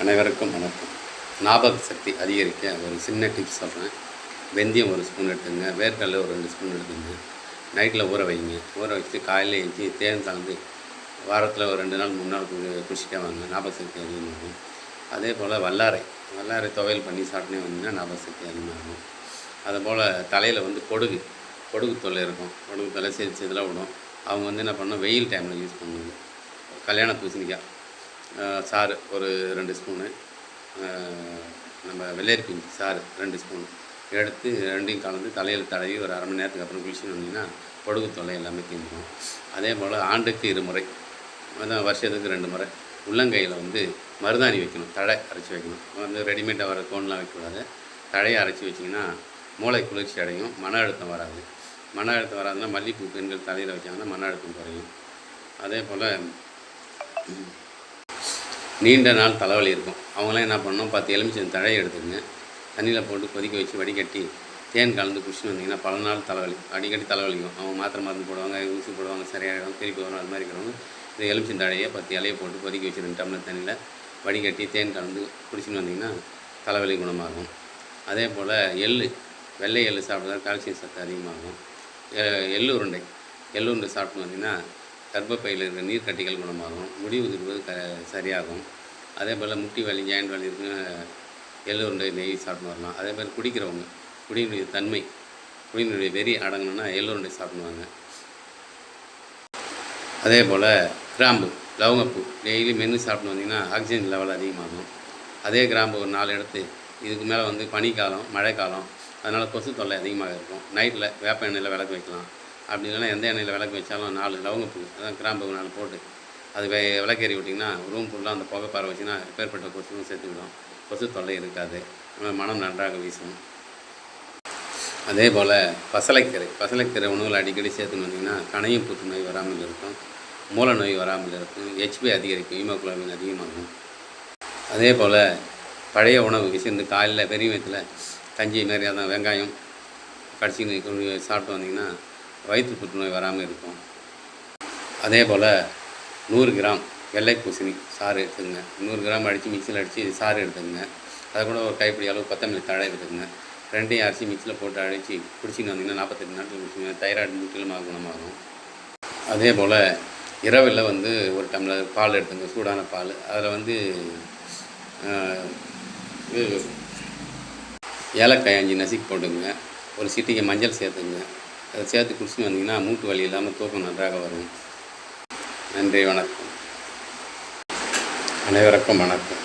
அனைவருக்கும் வணக்கம். ஞாபக சக்தி அதிகரிக்க ஒரு சின்ன டிப்ஸ் சொல்கிறேன். வெந்தயம் ஒரு ஸ்பூன் எடுத்துங்க, வேர்க்கடலை ஒரு 2 ஸ்பூன் எடுத்துங்க. நைட்டில் ஊற வைங்க. ஊற வச்சுட்டு காலையில் எழுந்துச்சி தேன் கலந்து வாரத்தில் ஒரு 2 நாள் 3 நாள் குடிச்சிட்டே வாங்க. ஞாபக சக்தி அதிகமாகும். அதே போல் வல்லாரை துவையல் பண்ணி சாப்பிட்டே வந்தீங்கன்னா ஞாபக சக்தி அதிகமாகும். அதுபோல் தலையில் வந்து பொடுகு தொல்லை இருக்கும். பொடுகு தொல்லை இதெல்லாம் விடும். அவங்க வந்து என்ன பண்ணணும், வெயில் டைமில் யூஸ் பண்ணுவாங்க. கல்யாண பூசணிக்காய் சாறு ஒரு 2 ஸ்பூனு, நம்ம வெள்ளரி பிஞ்சு சாறு 2 ஸ்பூன் எடுத்து ரெண்டையும் கலந்து தலையில் தடவி ஒரு அரை மணி நேரத்துக்கு அப்புறம் குளிச்சுன்னு வந்தீங்கன்னா பொடுகு தொல்லை எல்லாமே தீர்ந்துடும். அதே போல் ஆண்டுக்கு 2 முறை, அதான் வருஷத்துக்கு 2 முறை உள்ளங்கையில் வந்து மருதாணி வைக்கணும். தழை அரைச்சி வைக்கணும். வந்து ரெடிமேடாக வர கோன்லாம் வைக்கக்கூடாது. தழையை அரைச்சி வச்சிங்கன்னா மூளை குளிர்ச்சி அடையும், மன அழுத்தம் வராது. மன அழுத்தம் வராதுன்னா மல்லிகைப்பூ பெண்கள் தலையில் வச்சாங்கன்னா மன அழுத்தம் குறையும். அதே போல் நீண்ட நாள் தலைவலி இருக்கும். அவங்களாம் என்ன பண்ணணும், 10 எலுமிச்சம் தழையை எடுத்துக்கங்க, தண்ணியில் போட்டு கொதிக்க வச்சு வடிகட்டி தேன் கலந்து குடிச்சுன்னு வந்தீங்கன்னா பல நாள் தலைவலி அடிக்கடி தலைவலிக்கும். அவங்க மாத்திரை மருந்து போடுவாங்க, ஊசி போடுவாங்க, சரியாகிடும், திருப்பி வரும். அது மாதிரி இருக்கிறவங்க இந்த எலுமிச்சம் தழையை 10 இலையை போட்டு கொதிக்க வச்சு 2 டம்ளர் தண்ணியில் வடிகட்டி தேன் கலந்து குடிச்சுன்னு வந்தீங்கன்னா தலைவலி குணமாகும். அதே போல் வெள்ளை எள்ளு சாப்பிட்றது கால்சியம் சத்து அதிகமாகும். எள்ளு உருண்டை சாப்பிட்டு வந்தீங்கன்னா கர்ப்பப்பையில் இருக்கிற நீர் கட்டிகள் குணமாகும். முடி உதிர்வது சரியாகும். அதே போல் முட்டி வலி, ஜாயிண்ட் வலி இருக்குன்னு எள்ளு உருண்டை நெய் சாப்பிட்டு வரலாம். அதே மாதிரி குடிக்கிறவங்க குடியினுடைய வெறி அடங்கணுன்னா எள்ளு உருண்டை சாப்பிடுவாங்க. அதே போல் கிராம்பு, லவங்கப்பூ டெய்லி மென்று சாப்பிட்டு வந்தீங்கன்னா ஆக்சிஜன் லெவல் அதிகமாகும். அதே கிராம்பு ஒரு 4 எடுத்து, இதுக்கு மேலே வந்து பனிக்காலம், மழைக்காலம், அதனால் கொசு தொல்லை அதிகமாக இருக்கும். நைட்டில் வேப்ப எண்ணெயில் விளக்கு வைக்கலாம். அப்படி இல்லைன்னா எந்த எண்ணெயில் விளக்கு வச்சாலும் 4 லவங்கப்பூ, அதான் கிராம்பு 4 போட்டு அது விளக்கேறி விட்டிங்கன்னா ரூம் ஃபுல்லாக அந்த புகை பரவ வச்சுன்னா எப்பேற்பட்ட கொசுவும் சேர்த்துக்கிடும். கொசு தொல்லை இருக்காது. மனம் நன்றாக வீசும். அதே போல் பசலைக்கீரை உணவுகள் அடிக்கடி சேர்த்துன்னு வந்தீங்கன்னா கணையும் புற்றுநோய் வராமல் இருக்கும், மூல நோய் வராமல் இருக்கும், ஹெச்பி அதிகரிக்கும், ஹீமோகுளோபின் அதிகமாகும். அதே போல் பழைய உணவு சேர்ந்து காலையில் பெரிய வயத்தில் கஞ்சி மாரி அதான் வெங்காயம் கடிச்சின்னு சாப்பிட்டு வந்தீங்கன்னா வயிற்று புற்றுநோய் வராமல் இருக்கும். அதே போல் 100 கிராம் வெள்ளை பூசணி சாறு எடுத்துக்கங்க. 100 கிராம் அடித்து மிக்சியில் அடித்து சாறு எடுத்துக்கங்க. அதை கூட ஒரு கைப்பிடி அளவு கொத்தமல்லி தழை எடுத்துக்கங்க. 2ஐயும் அரிசி மிக்சியில் போட்டு அடித்து குடிச்சின்னு வந்தீங்கன்னா 48 நாட்கள் குடிச்சிங்க தைராய்டு முற்றிலுமாக குணமாகும். அதே போல் இரவில் வந்து ஒரு டம்ளர் பால் எடுத்துங்க, சூடான பால். அதில் வந்து ஏலக்காய் 5 நசுக்கி போட்டுங்க, ஒரு சிட்டிகை மஞ்சள் சேர்த்துங்க. அதை சேர்த்து குடிச்சுன்னு வந்தீங்கன்னா மூட்டு வலி இல்லாமல் தூக்கம் நன்றாக வரும். நன்றி, வணக்கம். அனைவருக்கும் வணக்கம்.